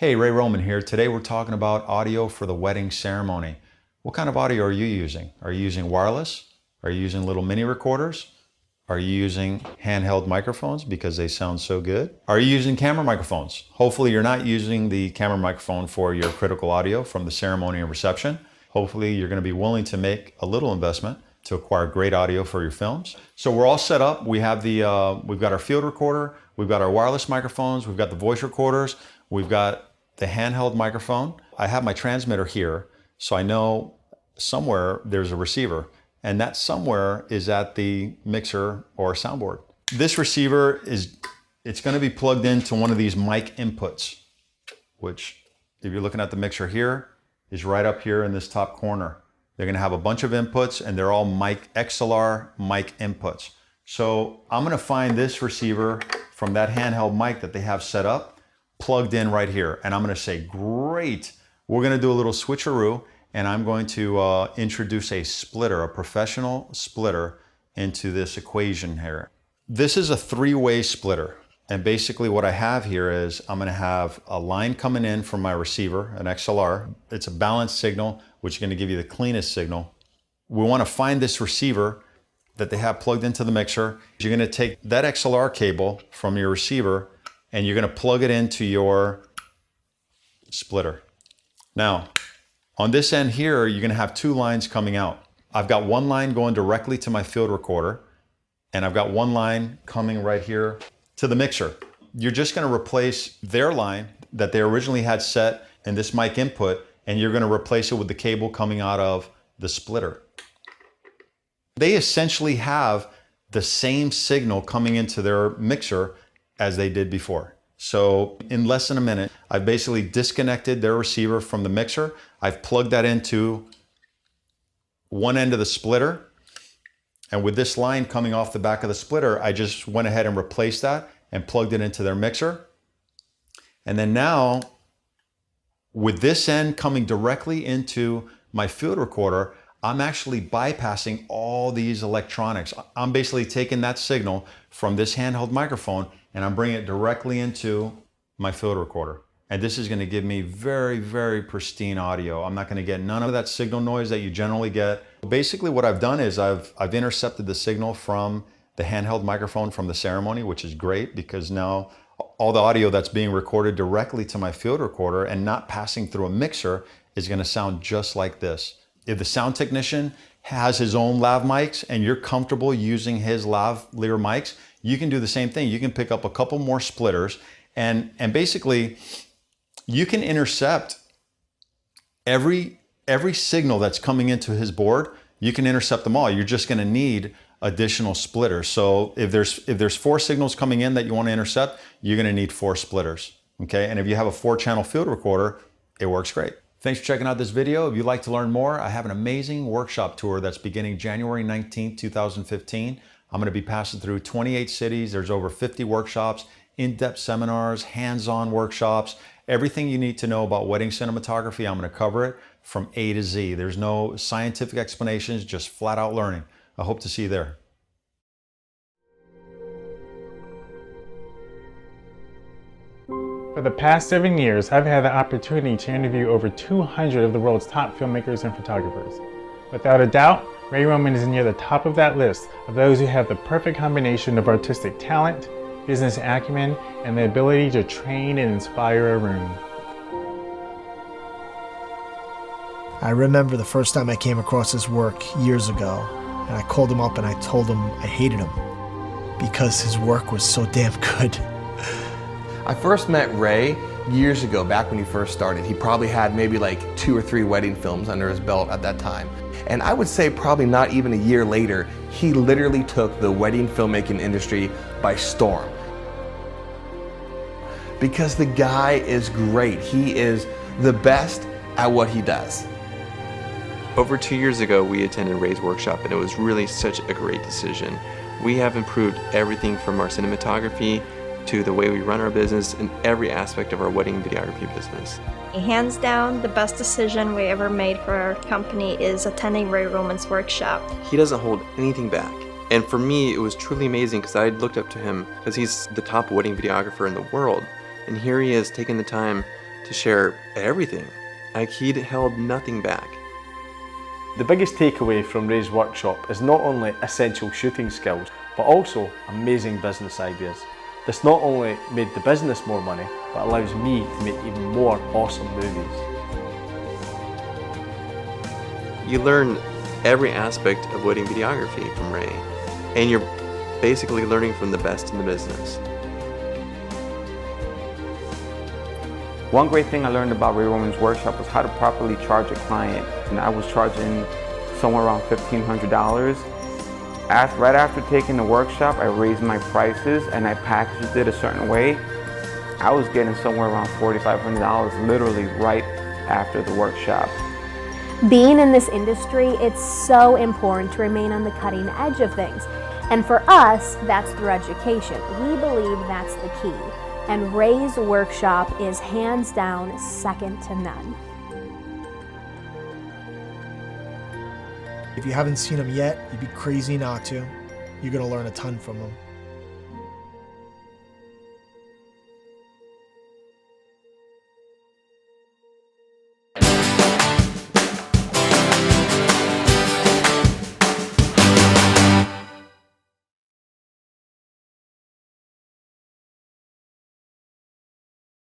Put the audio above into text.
Hey, Ray Roman here. Today we're talking about audio for the wedding ceremony. What kind of audio are you using? Are you using wireless? Are you using little mini recorders? Are you using handheld microphones because they sound so good? Are you using camera microphones? Hopefully you're not using the camera microphone for your critical audio from the ceremony and reception. Hopefully you're going to be willing to make a little investment to acquire great audio for your films. So we're all set up. We have we've got our field recorder, we've got our wireless microphones, we've got the voice recorders, we've got the handheld microphone. I have my transmitter here, so I know somewhere there's a receiver, and that somewhere is at the mixer or soundboard. This receiver it's going to be plugged into one of these mic inputs, which if you're looking at the mixer here, is right up here in this top corner. They're going to have a bunch of inputs, and they're all XLR mic inputs. So I'm going to find this receiver from that handheld mic that they have set up, plugged in right here. And I'm going to say, great. We're going to do a little switcheroo, and I'm going to introduce a splitter, a professional splitter, into this equation here. This is a three-way splitter. And basically what I have here is I'm going to have a line coming in from my receiver, an XLR. It's a balanced signal, which is going to give you the cleanest signal. We want to find this receiver that they have plugged into the mixer. You're going to take that XLR cable from your receiver and you're going to plug it into your splitter. Now, on this end here, you're going to have two lines coming out. I've got one line going directly to my field recorder, and I've got one line coming right here to the mixer. You're just going to replace their line that they originally had set in this mic input, and you're going to replace it with the cable coming out of the splitter. They essentially have the same signal coming into their mixer as they did before. So in less than a minute, I've basically disconnected their receiver from the mixer. I've plugged that into one end of the splitter. And with this line coming off the back of the splitter, I just went ahead and replaced that and plugged it into their mixer. And then now, with this end coming directly into my field recorder, I'm actually bypassing all these electronics. I'm basically taking that signal from this handheld microphone and I'm bringing it directly into my field recorder. And this is going to give me very, very pristine audio. I'm not going to get none of that signal noise that you generally get. Basically what I've done is I've intercepted the signal from the handheld microphone from the ceremony, which is great because now all the audio that's being recorded directly to my field recorder and not passing through a mixer is going to sound just like this. If the sound technician has his own lav mics and you're comfortable using his lavalier mics, you can do the same thing. You can pick up a couple more splitters and basically you can intercept every signal that's coming into his board. You can intercept them all. You're just going to need additional splitters. So if there's 4 signals coming in that you want to intercept, you're going to need 4 splitters. Okay, and if you have a 4-channel field recorder, it works great. Thanks for checking out this video. If you'd like to learn more, I have an amazing workshop tour that's beginning January 19th, 2015. I'm going to be passing through 28 cities. There's over 50 workshops, in-depth seminars, hands-on workshops, everything you need to know about wedding cinematography. I'm going to cover it from A to Z. There's no scientific explanations, just flat out learning. I hope to see you there. For the past 7 years, I've had the opportunity to interview over 200 of the world's top filmmakers and photographers. Without a doubt, Ray Roman is near the top of that list of those who have the perfect combination of artistic talent, business acumen, and the ability to train and inspire a room. I remember the first time I came across his work years ago, and I called him up and I told him I hated him because his work was so damn good. I first met Ray years ago, back when he first started. He probably had maybe like 2 or 3 wedding films under his belt at that time. And I would say probably not even a year later, he literally took the wedding filmmaking industry by storm. Because the guy is great. He is the best at what he does. Over 2 years ago, we attended Ray's workshop, and it was really such a great decision. We have improved everything from our cinematography to the way we run our business and every aspect of our wedding videography business. Hands down, the best decision we ever made for our company is attending Ray Roman's workshop. He doesn't hold anything back. And for me, it was truly amazing because I looked up to him because he's the top wedding videographer in the world. And here he is taking the time to share everything. Like, he'd held nothing back. The biggest takeaway from Ray's workshop is not only essential shooting skills, but also amazing business ideas. This not only made the business more money, but allows me to make even more awesome movies. You learn every aspect of wedding videography from Ray, and you're basically learning from the best in the business. One great thing I learned about Ray Roman's workshop was how to properly charge a client, and I was charging somewhere around $1,500. Right after taking the workshop, I raised my prices and I packaged it a certain way. I was getting somewhere around $4,500 literally right after the workshop. Being in this industry, it's so important to remain on the cutting edge of things. And for us, that's through education. We believe that's the key. And Ray's workshop is hands down second to none. If you haven't seen him yet, you'd be crazy not to. You're going to learn a ton from him.